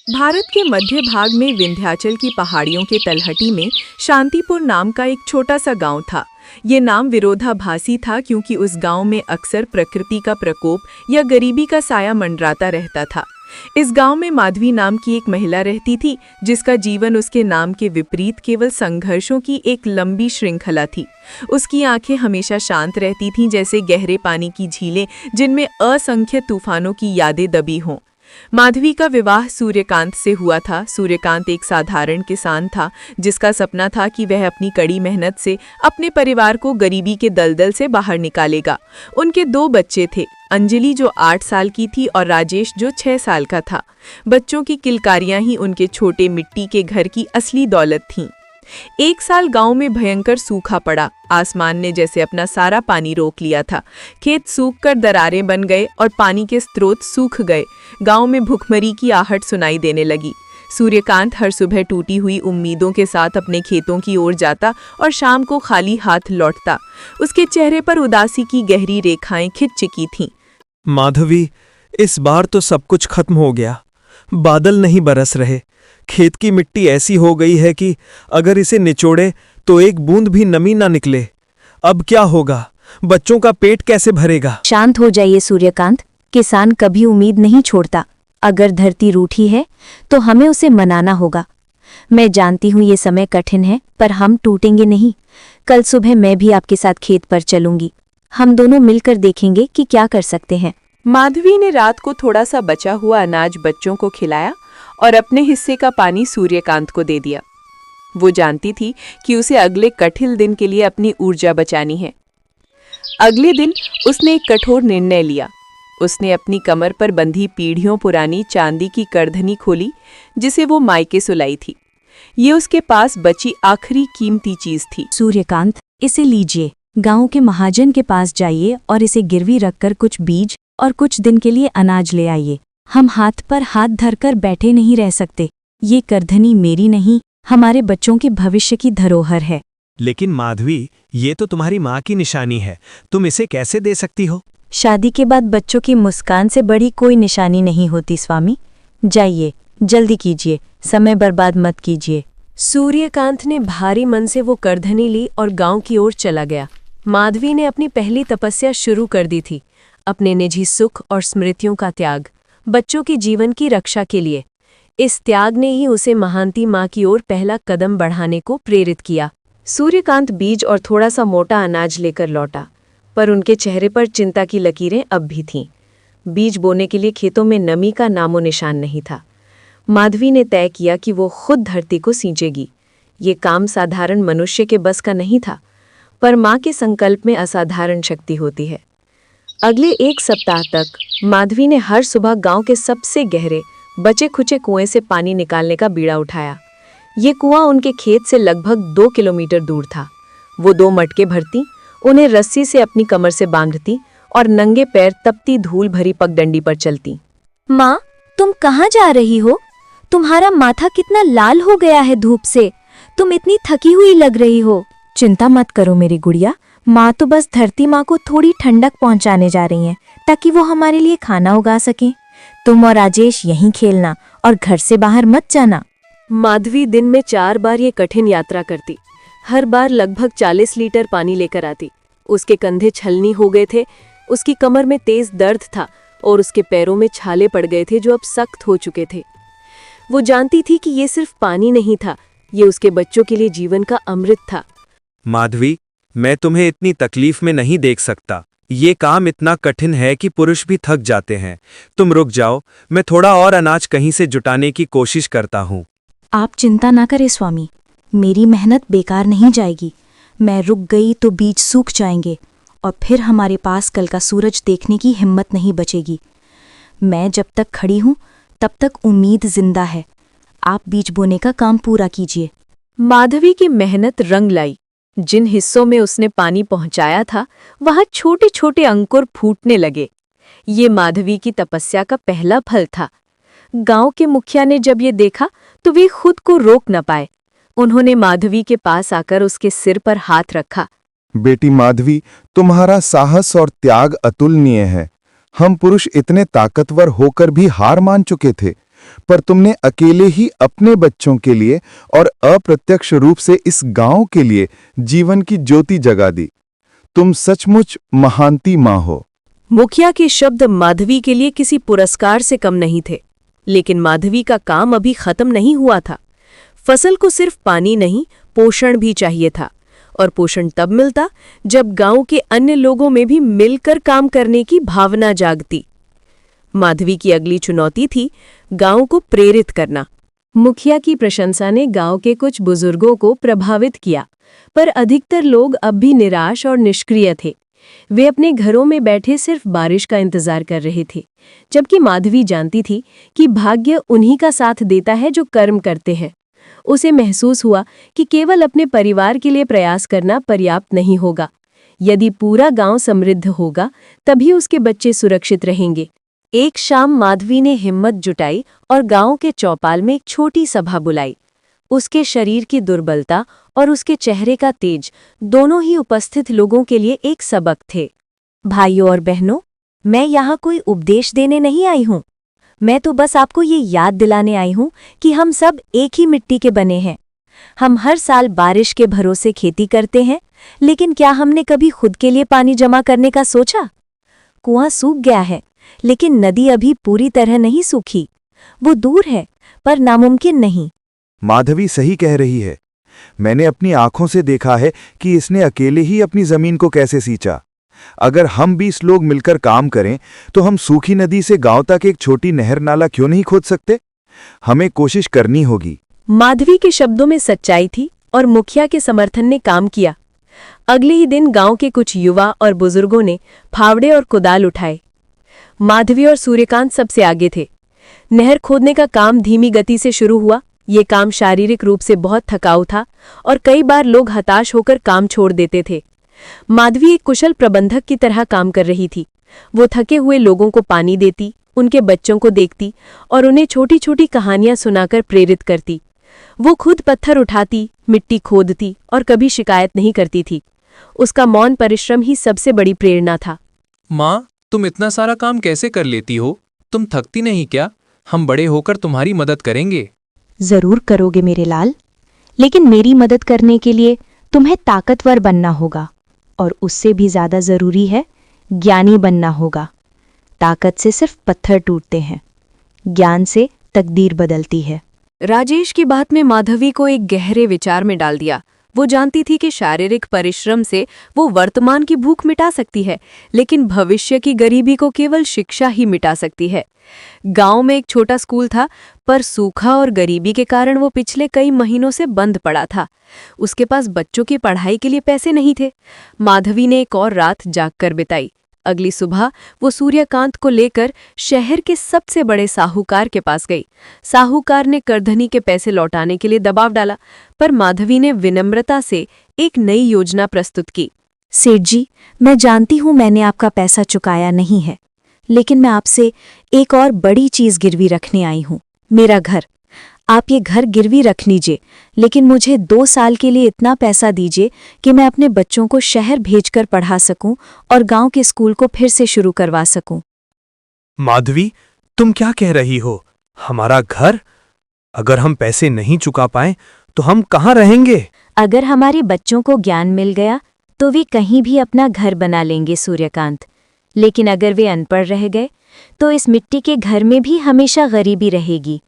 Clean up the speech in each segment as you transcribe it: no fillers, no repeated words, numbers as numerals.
भारत के मध्य भाग में विंध्याचल की पहाड़ियों के तलहटी में शांतिपुर नाम का एक छोटा सा गांव था। ये नाम विरोधाभासी था क्योंकि उस गांव में अक्सर प्रकृति का प्रकोप या गरीबी का साया मंडराता रहता था। इस गांव में माधवी नाम की एक महिला रहती थी, जिसका जीवन उसके नाम के विपरीत केवल संघर्षों की एक लंबी श्रृंखला थी। उसकी आंखें हमेशा शांत रहती थीं, जैसे गहरे पानी की झीलें जिनमें असंख्य तूफानों की यादें दबी हों। माधवी का विवाह सूर्यकांत से हुआ था। सूर्यकांत एक साधारण किसान था, जिसका सपना था कि वह अपनी कड़ी मेहनत से अपने परिवार को गरीबी के दलदल से बाहर निकालेगा। उनके 2 बच्चे थे, अंजलि जो 8 साल की थी और राजेश जो 6 साल का था। बच्चों की किलकारियां ही उनके छोटे मिट्टी के घर की असली दौलत थीं। एक साल गांव में भयंकर सूखा पड़ा। आसमान ने जैसे अपना सारा पानी रोक लिया था। खेत सूखकर दरारें बन गए और पानी के स्रोत सूख गए। गांव में भूखमरी की आहट सुनाई देने लगी। सूर्यकांत हर सुबह टूटी हुई उम्मीदों के साथ अपने खेतों की ओर जाता और शाम को खाली हाथ लौटता। उसके चेहरे पर उदासी की गहरी रेखाएं खिंच चुकी थीं। माधवी, इस बार तो सब कुछ खत्म हो गया। बादल नहीं बरस रहे। खेत की मिट्टी ऐसी हो गई है कि अगर इसे निचोड़े तो एक बूंद भी नमी ना निकले। अब क्या होगा? बच्चों का पेट कैसे भरेगा? शांत हो जाइए सूर्यकांत। किसान कभी उम्मीद नहीं छोड़ता। अगर धरती रूठी है तो हमें उसे मनाना होगा। मैं जानती हूँ ये समय कठिन है, पर हम टूटेंगे नहीं। कल सुबह मैं भी आपके साथ खेत पर चलूंगी। हम दोनों मिलकर देखेंगे कि क्या कर सकते हैं। माधवी ने रात को थोड़ा सा बचा हुआ अनाज बच्चों को खिलाया और अपने हिस्से का पानी सूर्यकांत को दे दिया। वो जानती थी कि उसे अगले कठिन दिन के लिए अपनी ऊर्जा बचानी है। अगले दिन उसने एक कठोर निर्णय लिया। उसने अपनी कमर पर बंधी पीढ़ियों पुरानी चांदी की करधनी खोली, जिसे वो मायके सुलाई थी। ये उसके पास बची आखिरी कीमती चीज थी। सूर्यकांत, इसे लीजिए। गांव के महाजन के पास जाइए और इसे गिरवी रखकर कुछ बीज और कुछ दिन के लिए अनाज ले आइए। हम हाथ पर हाथ धरकर बैठे नहीं रह सकते। ये करधनी मेरी नहीं, हमारे बच्चों के भविष्य की धरोहर है। लेकिन माधवी, ये तो तुम्हारी माँ की निशानी है। तुम इसे कैसे दे सकती हो? शादी के बाद बच्चों की मुस्कान से बड़ी कोई निशानी नहीं होती स्वामी। जाइए, जल्दी कीजिए, समय बर्बाद मत कीजिए। सूर्यकांत ने भारी मन से वो करधनी ली और गांव की ओर चला गया। माधवी ने अपनी पहली तपस्या शुरू कर दी थी, अपने निजी सुख और स्मृतियों का त्याग, बच्चों के जीवन की रक्षा के लिए। इस त्याग ने ही उसे महानती माँ की ओर पहला कदम बढ़ाने को प्रेरित किया। सूर्यकांत बीज और थोड़ा सा मोटा अनाज लेकर लौटा, पर उनके चेहरे पर चिंता की लकीरें अब भी थीं। बीज बोने के लिए खेतों में नमी का नामो निशान नहीं था। माधवी ने तय किया कि वो खुद धरती को सींचेगी। ये काम साधारण मनुष्य के बस का नहीं था, पर माँ के संकल्प में असाधारण शक्ति होती है। अगले 1 सप्ताह तक माधवी ने हर सुबह गांव के सबसे गहरे बचे खुचे कुएं से पानी निकालने का बीड़ा उठाया। ये कुआं उनके खेत से लगभग 2 किलोमीटर दूर था। वो 2 मटके भरती, उन्हें रस्सी से अपनी कमर से बांधती और नंगे पैर तपती धूल भरी पगडंडी पर चलती। माँ, तुम कहाँ जा रही हो? तुम्हारा माथा कितना लाल हो गया है धूप से। तुम इतनी थकी हुई लग रही हो। चिंता मत करो मेरी गुड़िया, माँ तो बस धरती माँ को थोड़ी ठंडक पहुँचाने जा रही हैं, ताकि वो हमारे लिए खाना उगा सकें। तुम और राजेश यहीं खेलना और घर से बाहर मत जाना। माधवी दिन में 4 बार ये कठिन यात्रा करती। हर बार लगभग 40 लीटर पानी लेकर आती। उसके कंधे छलनी हो गए थे, उसकी कमर में तेज दर्द था और उसके पैरों में छाले पड़ गए थे जो अब सख्त हो चुके थे। वो जानती थी कि ये सिर्फ पानी नहीं था, ये उसके बच्चों के लिए जीवन का अमृत था। माधवी, मैं तुम्हें इतनी तकलीफ में नहीं देख सकता। ये काम इतना कठिन है कि पुरुष भी थक जाते हैं। तुम रुक जाओ, मैं थोड़ा और अनाज कहीं से जुटाने की कोशिश करता हूँ। आप चिंता ना करें स्वामी, मेरी मेहनत बेकार नहीं जाएगी। मैं रुक गई तो बीज सूख जाएंगे और फिर हमारे पास कल का सूरज देखने की हिम्मत नहीं बचेगी। मैं जब तक खड़ी हूँ तब तक उम्मीद जिंदा है। आप बीज बोने का काम पूरा कीजिए। माधवी की मेहनत रंग लाई। जिन हिस्सों में उसने पानी पहुंचाया था, वहां छोटे छोटे अंकुर फूटने लगे। ये माधवी की तपस्या का पहला फल था। गांव के मुखिया ने जब ये देखा तो वे खुद को रोक न पाए। उन्होंने माधवी के पास आकर उसके सिर पर हाथ रखा। बेटी माधवी, तुम्हारा साहस और त्याग अतुलनीय है। हम पुरुष इतने ताकतवर होकर भी हार मान चुके थे। पर तुमने अकेले ही अपने बच्चों के लिए और अप्रत्यक्ष रूप से इस गांव के लिए जीवन की ज्योति जगा दी। तुम सचमुच महानती मां हो। मुखिया के शब्द माधवी के लिए किसी पुरस्कार से कम नहीं थे, लेकिन माधवी का काम अभी खत्म नहीं हुआ था। फसल को सिर्फ पानी नहीं, पोषण भी चाहिए था, और पोषण तब मिलता जब गांव के अन्य लोगों में भी मिलकर काम करने की भावना जागती। माधवी की अगली चुनौती थी गांव को प्रेरित करना। मुखिया की प्रशंसा ने गांव के कुछ बुजुर्गों को प्रभावित किया, पर अधिकतर लोग अब भी निराश और निष्क्रिय थे। वे अपने घरों में बैठे सिर्फ बारिश का इंतजार कर रहे थे, जबकि माधवी जानती थी कि भाग्य उन्हीं का साथ देता है जो कर्म करते हैं। उसे महसूस हुआ कि केवल अपने परिवार के लिए प्रयास करना पर्याप्त नहीं होगा। यदि पूरा गांव समृद्ध होगा, तभी उसके बच्चे सुरक्षित रहेंगे। एक शाम माधवी ने हिम्मत जुटाई और गांव के चौपाल में एक छोटी सभा बुलाई। उसके शरीर की दुर्बलता और उसके चेहरे का तेज दोनों ही उपस्थित लोगों के लिए एक सबक थे। भाइयों और बहनों, मैं यहाँ कोई उपदेश देने नहीं आई हूँ। मैं तो बस आपको ये याद दिलाने आई हूँ कि हम सब एक ही मिट्टी के बने हैं। हम हर साल बारिश के भरोसे खेती करते हैं, लेकिन क्या हमने कभी खुद के लिए पानी जमा करने का सोचा? कुआं सूख गया है, लेकिन नदी अभी पूरी तरह नहीं सूखी। वो दूर है, पर नामुमकिन नहीं। माधवी सही कह रही है। मैंने अपनी आंखों से देखा है कि इसने अकेले ही अपनी जमीन को कैसे सींचा। अगर हम 20 लोग मिलकर काम करें तो हम सूखी नदी से गांव तक एक छोटी नहर नाला क्यों नहीं खोद सकते? हमें कोशिश करनी होगी। माधवी के शब्दों में सच्चाई थी और मुखिया के समर्थन ने काम किया। अगले ही दिन गांव के कुछ युवा और बुजुर्गों ने फावड़े और कुदाल उठाए। माधवी और सूर्यकांत सबसे आगे थे। नहर खोदने का काम धीमी गति से शुरू हुआ। ये काम शारीरिक रूप से बहुत थकाऊ था और कई बार लोग हताश होकर काम छोड़ देते थे। माधवी एक कुशल प्रबंधक की तरह काम कर रही थी। वो थके हुए लोगों को पानी देती, उनके बच्चों को देखती और उन्हें छोटी छोटी कहानियां सुनाकर प्रेरित करती। वो खुद पत्थर उठाती, मिट्टी खोदती और कभी शिकायत नहीं करती थी। उसका मौन परिश्रम ही सबसे बड़ी प्रेरणा था। माँ, तुम इतना सारा काम कैसे कर लेती हो? तुम थकती नहीं क्या? हम बड़े होकर तुम्हारी मदद करेंगे। जरूर करोगे मेरे लाल, लेकिन मेरी मदद करने के लिए तुम्हें ताकतवर बनना होगा, और उससे भी ज्यादा जरूरी है ज्ञानी बनना होगा। ताकत से सिर्फ पत्थर टूटते हैं, ज्ञान से तकदीर बदलती है। राजेश की बात में माधवी को एक गहरे विचार में डाल दिया। वो जानती थी कि शारीरिक परिश्रम से वो वर्तमान की भूख मिटा सकती है, लेकिन भविष्य की गरीबी को केवल शिक्षा ही मिटा सकती है। गांव में एक छोटा स्कूल था, पर सूखा और गरीबी के कारण वो पिछले कई महीनों से बंद पड़ा था। उसके पास बच्चों की पढ़ाई के लिए पैसे नहीं थे। माधवी ने एक और रात जागकर बिताई। अगली सुबह वो सूर्यकांत को लेकर शहर के सबसे बड़े साहूकार के पास गई। साहूकार ने करधनी के पैसे लौटाने के लिए दबाव डाला, पर माधवी ने विनम्रता से एक नई योजना प्रस्तुत की। सेठ जी, मैं जानती हूँ मैंने आपका पैसा चुकाया नहीं है, लेकिन मैं आपसे एक और बड़ी चीज गिरवी रखने आई हूँ, मेरा घर। आप ये घर गिरवी रख लीजिए, लेकिन मुझे 2 साल के लिए इतना पैसा दीजिए कि मैं अपने बच्चों को शहर भेजकर पढ़ा सकूं और गांव के स्कूल को फिर से शुरू करवा सकूं। माधवी, तुम क्या कह रही हो? हमारा घर? अगर हम पैसे नहीं चुका पाएं तो हम कहाँ रहेंगे? अगर हमारे बच्चों को ज्ञान मिल गया तो वे कहीं भी अपना घर बना लेंगे सूर्यकांत, लेकिन अगर वे अनपढ़ रह गए तो इस मिट्टी के घर में भी हमेशा गरीबी रहेगी।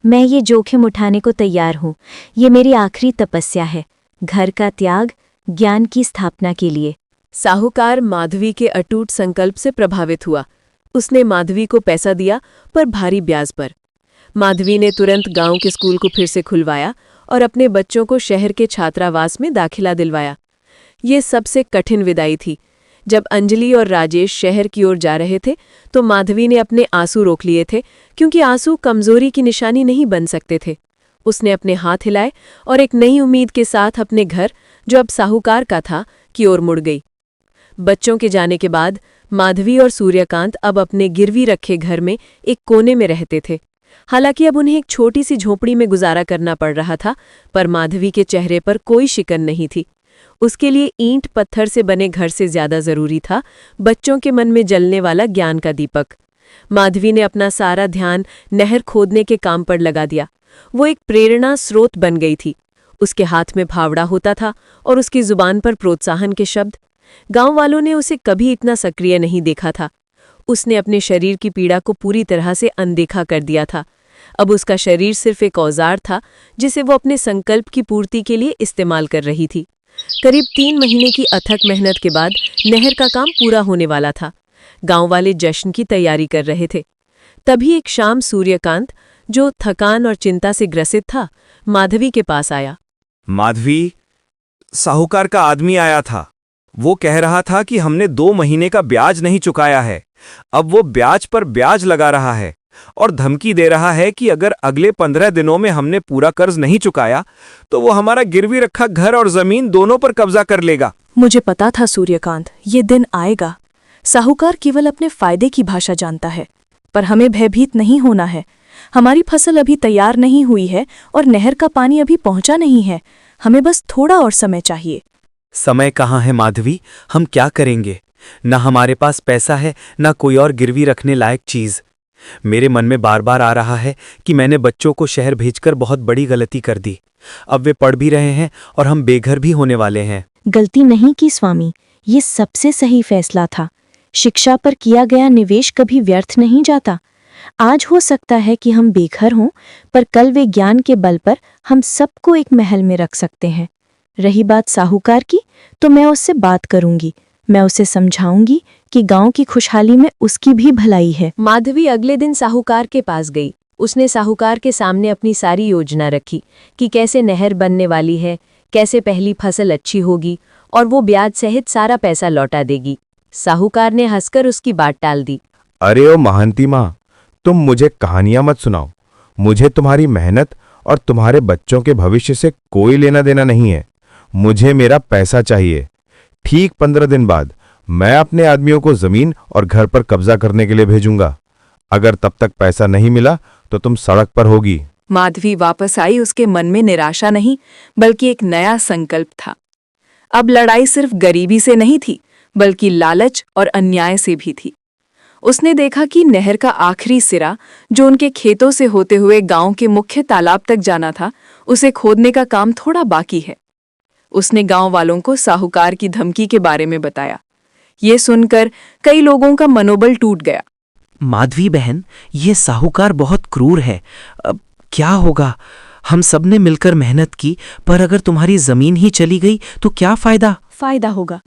मैं ये जोखिम उठाने को तैयार हूँ। ये मेरी आखिरी तपस्या है, घर का त्याग ज्ञान की स्थापना के लिए। साहूकार माधवी के अटूट संकल्प से प्रभावित हुआ। उसने माधवी को पैसा दिया, पर भारी ब्याज पर। माधवी ने तुरंत गांव के स्कूल को फिर से खुलवाया और अपने बच्चों को शहर के छात्रावास में दाखिला दिलवाया। ये सबसे कठिन विदाई थी। जब अंजलि और राजेश शहर की ओर जा रहे थे तो माधवी ने अपने आंसू रोक लिए थे, क्योंकि आंसू कमजोरी की निशानी नहीं बन सकते थे। उसने अपने हाथ हिलाए और एक नई उम्मीद के साथ अपने घर, जो अब साहूकार का था, की ओर मुड़ गई। बच्चों के जाने के बाद माधवी और सूर्यकांत अब अपने गिरवी रखे घर में एक कोने में रहते थे। हालांकि अब उन्हें एक छोटी सी झोपड़ी में गुजारा करना पड़ रहा था, पर माधवी के चेहरे पर कोई शिकन नहीं थी। उसके लिए ईंट पत्थर से बने घर से ज्यादा जरूरी था बच्चों के मन में जलने वाला ज्ञान का दीपक। माधवी ने अपना सारा ध्यान नहर खोदने के काम पर लगा दिया। वो एक प्रेरणा स्रोत बन गई थी। उसके हाथ में फावड़ा होता था और उसकी जुबान पर प्रोत्साहन के शब्द। गांव वालों ने उसे कभी इतना सक्रिय नहीं देखा था। उसने अपने शरीर की पीड़ा को पूरी तरह से अनदेखा कर दिया था। अब उसका शरीर सिर्फ एक औजार था जिसे वो अपने संकल्प की पूर्ति के लिए इस्तेमाल कर रही थी। करीब 3 महीने की अथक मेहनत के बाद नहर का काम पूरा होने वाला था। गांव वाले जश्न की तैयारी कर रहे थे। तभी एक शाम सूर्यकांत, जो थकान और चिंता से ग्रसित था, माधवी के पास आया। माधवी, साहूकार का आदमी आया था। वो कह रहा था कि हमने 2 महीने का ब्याज नहीं चुकाया है। अब वो ब्याज पर ब्याज लगा रहा है और धमकी दे रहा है कि अगर अगले 15 दिनों में हमने पूरा कर्ज नहीं चुकाया तो वो हमारा गिरवी रखा घर और जमीन दोनों पर कब्जा कर लेगा। मुझे पता था सूर्यकांत, ये दिन आएगा। साहूकार केवल अपने फायदे की भाषा जानता है, पर हमें भयभीत नहीं होना है। हमारी फसल अभी तैयार नहीं हुई है और नहर का पानी अभी पहुंचा नहीं है। हमें बस थोड़ा और समय चाहिए। समय कहाँ है माधवी? हम क्या करेंगे? न हमारे पास पैसा है, न कोई और गिरवी रखने लायक चीज। मेरे मन में बार बार आ रहा है कि मैंने बच्चों को शहर भेजकर बहुत बड़ी गलती कर दी। अब वे पढ़ भी रहे हैं और हम बेघर भी होने वाले हैं। गलती नहीं की स्वामी, ये सबसे सही फैसला था। शिक्षा पर किया गया निवेश कभी व्यर्थ नहीं जाता। आज हो सकता है कि हम बेघर हों, पर कल वे ज्ञान के बल पर हम सबको एक महल में रख सकते हैं। रही बात साहूकार की, तो मैं उससे बात करूंगी। मैं उसे समझाऊंगी कि गांव की खुशहाली में उसकी भी भलाई है। माधवी अगले दिन साहूकार के पास गई। उसने साहूकार के सामने अपनी सारी योजना रखी कि कैसे नहर बनने वाली है, कैसे पहली फसल अच्छी होगी और वो ब्याज सहित सारा पैसा लौटा देगी। साहूकार ने हंसकर उसकी बात टाल दी। अरे ओ महंती माँ, तुम मुझे कहानियां मत सुनाओ। मुझे तुम्हारी मेहनत और तुम्हारे बच्चों के भविष्य से कोई लेना देना नहीं है। मुझे मेरा पैसा चाहिए। ठीक 15 दिन बाद मैं अपने आदमियों को जमीन और घर पर कब्जा करने के लिए भेजूंगा। अगर तब तक पैसा नहीं मिला तो तुम सड़क पर होगी। माधवी वापस आई। उसके मन में निराशा नहीं, बल्कि एक नया संकल्प था। अब लड़ाई सिर्फ गरीबी से नहीं थी, बल्कि लालच और अन्याय से भी थी। उसने देखा कि नहर का आखिरी सिरा, जो उनके खेतों से होते हुए गांव के मुख्य तालाब तक जाना था, उसे खोदने का काम थोड़ा बाकी है। उसने गांव वालों को साहूकार की धमकी के बारे में बताया। ये सुनकर कई लोगों का मनोबल टूट गया। माधवी बहन, ये साहूकार बहुत क्रूर है। अब क्या होगा? हम सब ने मिलकर मेहनत की, पर अगर तुम्हारी जमीन ही चली गई तो क्या फायदा? फायदा होगा।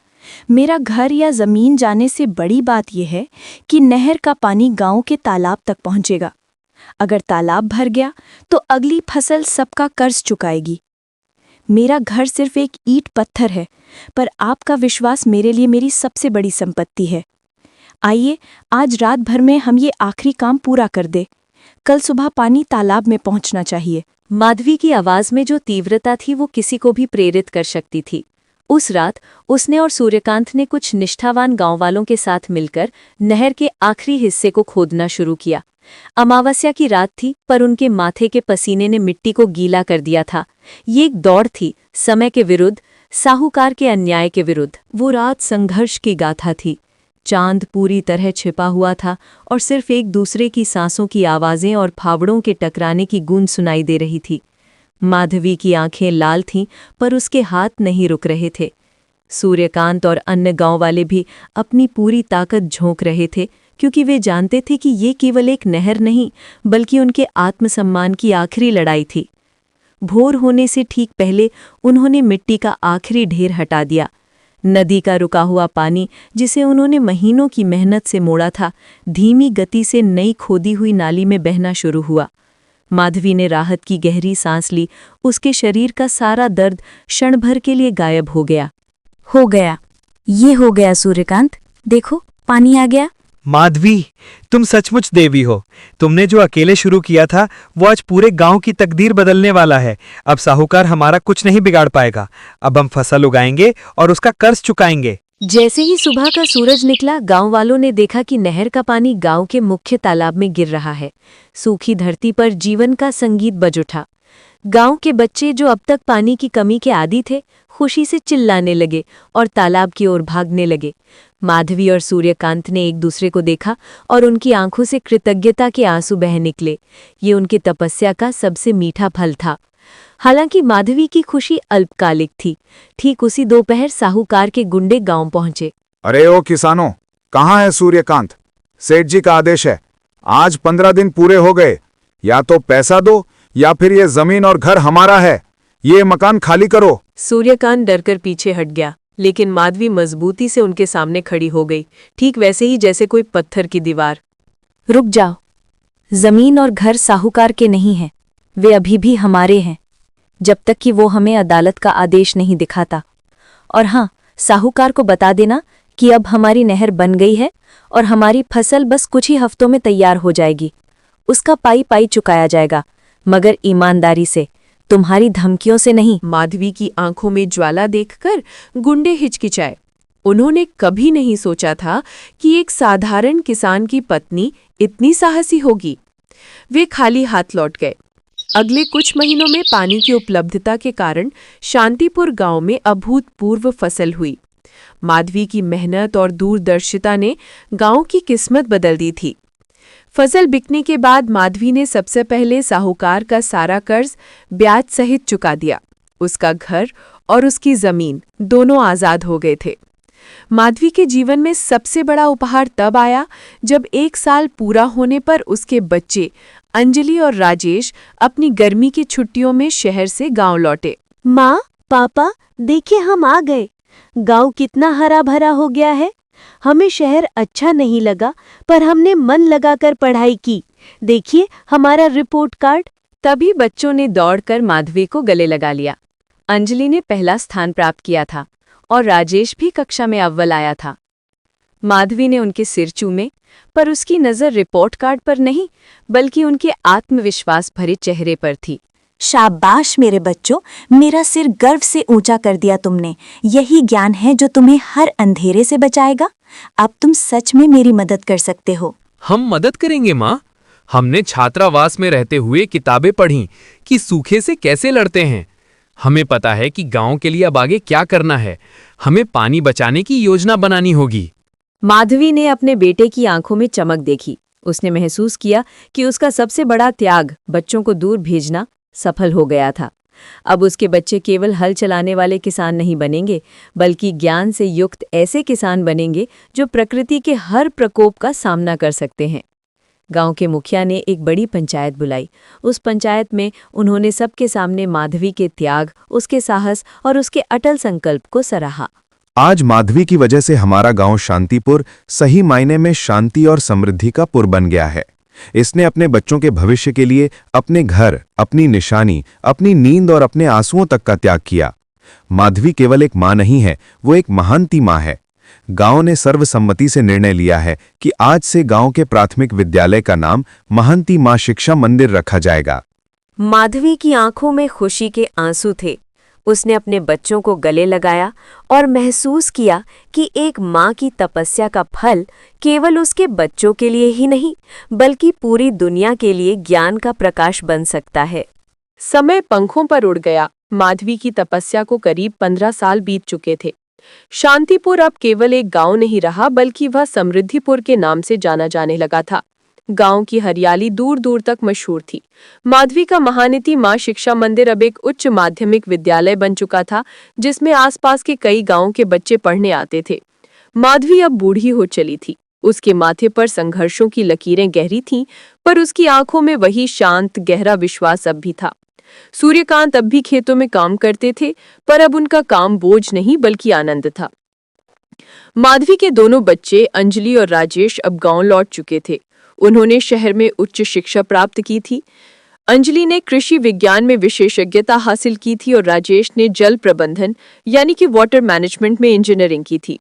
मेरा घर या जमीन जाने से बड़ी बात यह है कि नहर का पानी गांव के तालाब तक पहुंचेगा। अगर तालाब भर गया तो अगली फसल सबका कर्ज चुकाएगी। मेरा घर सिर्फ एक ईंट पत्थर है, पर आपका विश्वास मेरे लिए मेरी सबसे बड़ी संपत्ति है। आइए, आज रात भर में हम ये आखिरी काम पूरा कर दे। कल सुबह पानी तालाब में पहुंचना चाहिए। माधवी की आवाज में जो तीव्रता थी वो किसी को भी प्रेरित कर सकती थी। उस रात उसने और सूर्यकांत ने कुछ निष्ठावान गांववालों के साथ मिलकर नहर के आखिरी हिस्से को खोदना शुरू किया। अमावस्या की रात थी, पर उनके माथे के पसीने ने मिट्टी को गीला कर दिया था। ये एक दौड़ थी, समय के विरुद्ध, साहूकार के अन्याय के विरुद्ध। वो रात संघर्ष की गाथा थी। चांद पूरी तरह छिपा हुआ था और सिर्फ एक दूसरे की सांसों की आवाजें और फावड़ों के टकराने की गूंज सुनाई दे रही थी। माधवी की आंखें लाल थीं, पर उसके हाथ नहीं रुक रहे थे। सूर्यकांत और अन्य गांव वाले भी अपनी पूरी ताकत झोंक रहे थे, क्योंकि वे जानते थे कि ये केवल एक नहर नहीं, बल्कि उनके आत्मसम्मान की आखिरी लड़ाई थी। भोर होने से ठीक पहले उन्होंने मिट्टी का आखिरी ढेर हटा दिया। नदी का रुका हुआ पानी, जिसे उन्होंने महीनों की मेहनत से मोड़ा था, धीमी गति से नई खोदी हुई नाली में बहना शुरू हुआ। माधवी ने राहत की गहरी सांस ली। उसके शरीर का सारा दर्द क्षण भर के लिए गायब हो गया। हो गया, ये हो गया सूर्यकांत। देखो, पानी आ गया। माधवी, तुम सचमुच देवी हो। तुमने जो अकेले शुरू किया था वो आज पूरे गांव की तकदीर बदलने वाला है। अब साहूकार हमारा कुछ नहीं बिगाड़ पाएगा। अब हम फसल उगाएंगे और उसका कर्ज चुकाएंगे। जैसे ही सुबह का सूरज निकला, गांव वालों ने देखा कि नहर का पानी गांव के मुख्य तालाब में गिर रहा है। सूखी धरती पर जीवन का संगीत बज उठा। गांव के बच्चे जो अब तक पानी की कमी के आदी थे, खुशी से चिल्लाने लगे और तालाब की ओर भागने लगे। माधवी और सूर्यकांत ने एक दूसरे को देखा और उनकी आंखों से कृतज्ञता के आंसू बह निकले। ये उनकी तपस्या का सबसे मीठा फल था। हालांकि माधवी की खुशी अल्पकालिक थी। ठीक उसी दोपहर साहूकार के गुंडे गांव पहुंचे। अरे ओ किसानों, कहाँ है सूर्यकांत? सेठ जी का आदेश है, आज 15 दिन पूरे हो गए। या तो पैसा दो या फिर ये जमीन और घर हमारा है, ये मकान खाली करो। सूर्यकांत डरकर पीछे हट गया, लेकिन माधवी मजबूती से उनके सामने खड़ी हो गई, ठीक वैसे ही जैसे कोई पत्थर की दीवार। रुक जाओ, जमीन और घर साहूकार के नहीं हैं, वे अभी भी हमारे हैं, जब तक कि वो हमें अदालत का आदेश नहीं दिखाता। और हाँ, साहूकार को बता देना कि अब हमारी नहर बन गई है और हमारी फसल बस कुछ ही हफ्तों में तैयार हो जाएगी। उसका पाई पाई चुकाया जाएगा, मगर ईमानदारी से, तुम्हारी धमकियों से नहीं। माधवी की आंखों में ज्वाला देखकर गुंडे हिचकिचाए। उन्होंने कभी नहीं सोचा था कि एक साधारण किसान की पत्नी इतनी साहसी होगी। वे खाली हाथ लौट गए। अगले कुछ महीनों में पानी की उपलब्धता के कारण शांतिपुर गांव में अभूतपूर्व फसल हुई। माधवी की मेहनत और दूरदर्शिता ने गांव की किस्मत बदल दी थी। फसल बिकने के बाद माधवी ने सबसे पहले साहूकार का सारा कर्ज ब्याज सहित चुका दिया। उसका घर और उसकी जमीन दोनों आजाद हो गए थे। माधवी के जीवन में सबसे बड़ा उपहार तब आया जब 1 साल पूरा होने पर उसके बच्चे अंजलि और राजेश अपनी गर्मी की छुट्टियों में शहर से गांव लौटे। माँ, पापा, देखिए हम आ गए। गांव कितना हरा भरा हो गया है। हमें शहर अच्छा नहीं लगा, पर हमने मन लगाकर पढ़ाई की। देखिए हमारा रिपोर्ट कार्ड। तभी बच्चों ने दौड़कर माधवी को गले लगा लिया। अंजलि ने पहला स्थान प्राप्त किया था और राजेश भी कक्षा में अव्वल आया था। माधवी ने उनके सिर चूमे, पर उसकी नज़र रिपोर्ट कार्ड पर नहीं, बल्कि उनके आत्मविश्वास भरे चेहरे पर थी। शाबाश मेरे बच्चों, मेरा सिर गर्व से ऊंचा कर दिया तुमने। यही ज्ञान है जो तुम्हें हर अंधेरे से बचाएगा। अब तुम सच में मेरी मदद कर सकते हो। हम मदद करेंगे माँ। हमने छात्रावास में रहते हुए किताबें पढ़ी कि सूखे से कैसे लड़ते हैं। हमें पता है कि गांव के लिए अब आगे क्या करना है। हमें पानी बचाने की योजना बनानी होगी। माधवी ने अपने बेटे की आंखों में चमक देखी। उसने महसूस किया कि उसका सबसे बड़ा त्याग, बच्चों को दूर भेजना, सफल हो गया था। अब उसके बच्चे केवल हल चलाने वाले किसान नहीं बनेंगे, बल्कि ज्ञान से युक्त ऐसे किसान बनेंगे जो प्रकृति के हर प्रकोप का सामना कर सकते हैं। गांव के मुखिया ने एक बड़ी पंचायत बुलाई। उस पंचायत में उन्होंने सबके सामने माधवी के त्याग, उसके साहस और उसके अटल संकल्प को सराहा। आज माधवी की वजह से हमारा गांव शांतिपुर सही मायने में शांति और समृद्धि का पुर बन गया है। इसने अपने बच्चों के भविष्य के लिए अपने घर, अपनी निशानी, अपनी नींद और अपने आंसुओं तक का त्याग किया। माधवी केवल एक मां नहीं है, वो एक महानती मां है। गांव ने सर्वसम्मति से निर्णय लिया है कि आज से गांव के प्राथमिक विद्यालय का नाम महंती मां शिक्षा मंदिर रखा जाएगा। माधवी की आंखों में खुशी के आंसू थे। उसने अपने बच्चों को गले लगाया और महसूस किया कि एक माँ की तपस्या का फल केवल उसके बच्चों के लिए ही नहीं, बल्कि पूरी दुनिया के लिए ज्ञान का प्रकाश बन सकता है। समय पंखों पर उड़ गया। माधवी की तपस्या को करीब 15 साल बीत चुके थे। शांतिपुर अब केवल एक गांव नहीं रहा, बल्कि वह समृद्धिपुर के नाम से जाना जाने लगा था। गांव की हरियाली दूर दूर तक मशहूर थी। माधवी का महानीति मां शिक्षा मंदिर अब एक उच्च माध्यमिक विद्यालय बन चुका था, जिसमें आसपास के कई गांवों के बच्चे पढ़ने आते थे। माधवी अब बूढ़ी हो चली थी। उसके माथे पर संघर्षों की लकीरें गहरी थीं, पर उसकी आंखों में वही शांत गहरा विश्वास अब भी था। सूर्यकांत अब भी खेतों में काम करते थे, पर अब उनका काम बोझ नहीं बल्कि आनंद था। माधवी के दोनों बच्चे अंजलि और राजेश अब गांव लौट चुके थे। उन्होंने शहर में उच्च शिक्षा प्राप्त की थी। अंजलि ने कृषि विज्ञान में विशेषज्ञता हासिल की थी और राजेश ने जल प्रबंधन यानी कि वाटर मैनेजमेंट में इंजीनियरिंग की थी।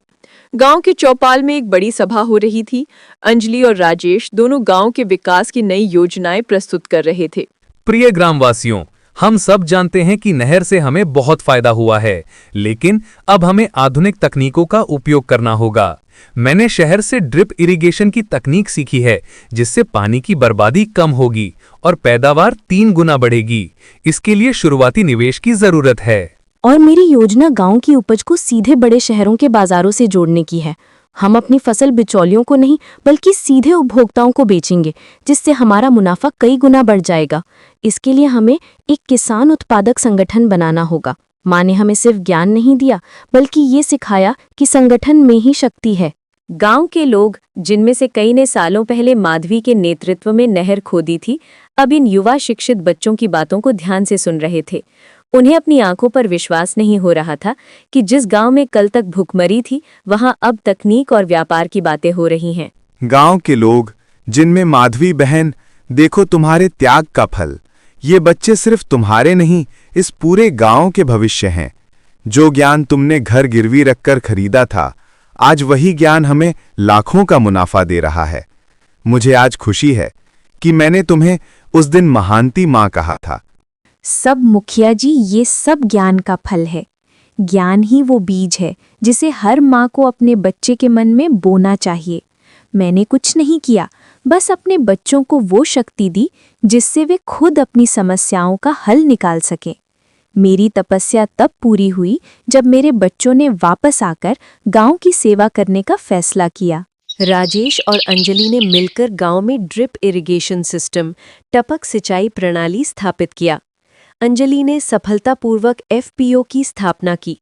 गांव के चौपाल में एक बड़ी सभा हो रही थी। अंजलि और राजेश दोनों गांव के विकास की नई योजनाएं प्रस्तुत कर रहे थे। प्रिय ग्रामवासियों, हम सब जानते हैं कि नहर से हमें बहुत फायदा हुआ है, लेकिन अब हमें आधुनिक तकनीकों का उपयोग करना होगा। मैंने शहर से ड्रिप इरिगेशन की तकनीक सीखी है, जिससे पानी की बर्बादी कम होगी और पैदावार 3 गुना बढ़ेगी। इसके लिए शुरुआती निवेश की जरूरत है। और मेरी योजना गांव की उपज को सीधे बड़े शहरों के बाजारों से जोड़ने की है। हम अपनी फसल बिचौलियों को नहीं बल्कि सीधे उपभोक्ताओं को बेचेंगे, जिससे हमारा मुनाफा कई गुना बढ़ जाएगा। इसके लिए हमें एक किसान उत्पादक संगठन बनाना होगा। माँ ने हमें सिर्फ ज्ञान नहीं दिया, बल्कि ये सिखाया कि संगठन में ही शक्ति है। गांव के लोग, जिनमें से कई ने सालों पहले माधवी के नेतृत्व में नहर खोदी थी, अब इन युवा शिक्षित बच्चों की बातों को ध्यान से सुन रहे थे। उन्हें अपनी आंखों पर विश्वास नहीं हो रहा था कि जिस गांव में कल तक भूखमरी थी, वहां अब तकनीक और व्यापार की बातें हो रही हैं। गांव के लोग, जिनमें माधवी बहन, देखो तुम्हारे त्याग का फल। ये बच्चे सिर्फ तुम्हारे नहीं, इस पूरे गांव के भविष्य हैं। जो ज्ञान तुमने घर गिरवी रखकर खरीदा था, आज वही ज्ञान हमें लाखों का मुनाफा दे रहा है। मुझे आज खुशी है कि मैंने तुम्हें उस दिन महांती माँ कहा था। सब मुखिया जी, ये सब ज्ञान का फल है। ज्ञान ही वो बीज है जिसे हर माँ को अपने बच्चे के मन में बोना चाहिए। मैंने कुछ नहीं किया, बस अपने बच्चों को वो शक्ति दी जिससे वे खुद अपनी समस्याओं का हल निकाल सकें। मेरी तपस्या तब पूरी हुई जब मेरे बच्चों ने वापस आकर गांव की सेवा करने का फैसला किया। राजेश और अंजलि ने मिलकर गांव में ड्रिप इरिगेशन सिस्टम, टपक सिंचाई प्रणाली स्थापित किया। अंजलि ने सफलतापूर्वक एफपीओ की स्थापना की।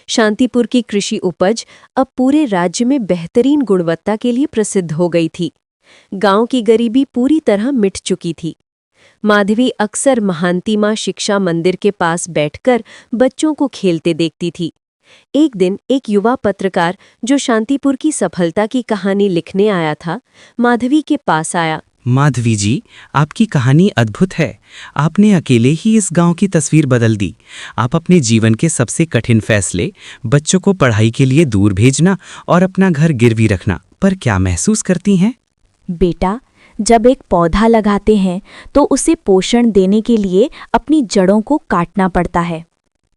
शांतिपुर की कृषि उपज अब पूरे राज्य में बेहतरीन गुणवत्ता के लिए प्रसिद्ध हो गई थी। गांव की गरीबी पूरी तरह मिट चुकी थी। माधवी अक्सर महांती माँ शिक्षा मंदिर के पास बैठकर बच्चों को खेलते देखती थी। एक दिन एक युवा पत्रकार, जो शांतिपुर की सफलता की कहानी लिखने आया था, माधवी के पास आया। माधवी जी, आपकी कहानी अद्भुत है। आपने अकेले ही इस गांव की तस्वीर बदल दी। आप अपने जीवन के सबसे कठिन फैसले, बच्चों को पढ़ाई के लिए दूर भेजना और अपना घर गिरवी रखना, पर क्या महसूस करती हैं? बेटा, जब एक पौधा लगाते हैं तो उसे पोषण देने के लिए अपनी जड़ों को काटना पड़ता है।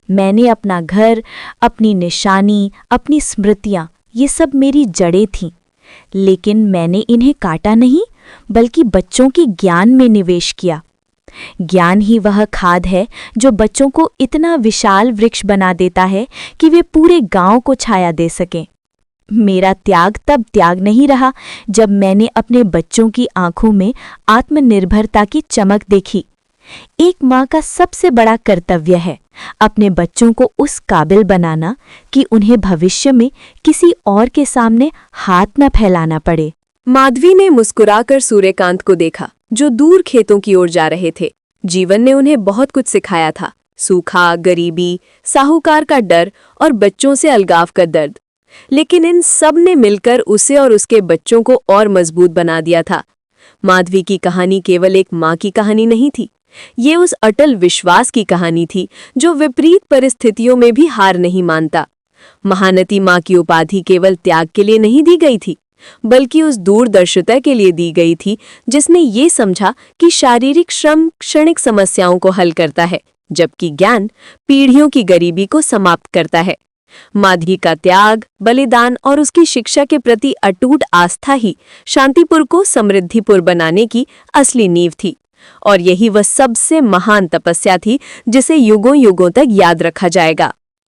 मैंने अपना घर, अपनी निशानी, अपनी स्मृतियां, ये सब मेरी जड़ें थीं। लेकिन मैंने इन्हें काटा नहीं, बल्कि बच्चों की ज्ञान में निवेश किया। ज्ञान ही वह खाद है जो बच्चों को इतना विशाल वृक्ष बना देता है कि वे पूरे गांव को छाया दे सकें। मेरा त्याग तब त्याग नहीं रहा जब मैंने अपने बच्चों की आंखों में आत्मनिर्भरता की चमक देखी। एक माँ का सबसे बड़ा कर्तव्य है अपने बच्चों को उस काबिल बनाना कि उन्हें भविष्य में किसी और के सामने हाथ न फैलाना पड़े। माधवी ने मुस्कुराकर सूर्यकांत को देखा, जो दूर खेतों की ओर जा रहे थे। जीवन ने उन्हें बहुत कुछ सिखाया था। सूखा, गरीबी, साहूकार का डर और बच्चों से अलगाव का दर्द। लेकिन इन सब ने मिलकर उसे और उसके बच्चों को और मजबूत बना दिया था। माधवी की कहानी केवल एक माँ की कहानी नहीं थी। ये उस अटल विश्वास की कहानी थी जो विपरीत परिस्थितियों में भी हार नहीं मानता। महानती माँ की उपाधि केवल त्याग के लिए नहीं दी गई थी, बल्कि उस दूरदर्शिता के लिए दी गई थी जिसने ये समझा कि शारीरिक श्रम क्षणिक समस्याओं को हल करता है, जबकि ज्ञान पीढ़ियों की गरीबी को समाप्त करता है। माधवी का त्याग, बलिदान और उसकी शिक्षा के प्रति अटूट आस्था ही शांतिपुर को समृद्धिपुर बनाने की असली नींव थी। और यही वह सबसे महान तपस्या थी जिसे युगों युगों तक याद रखा जाएगा।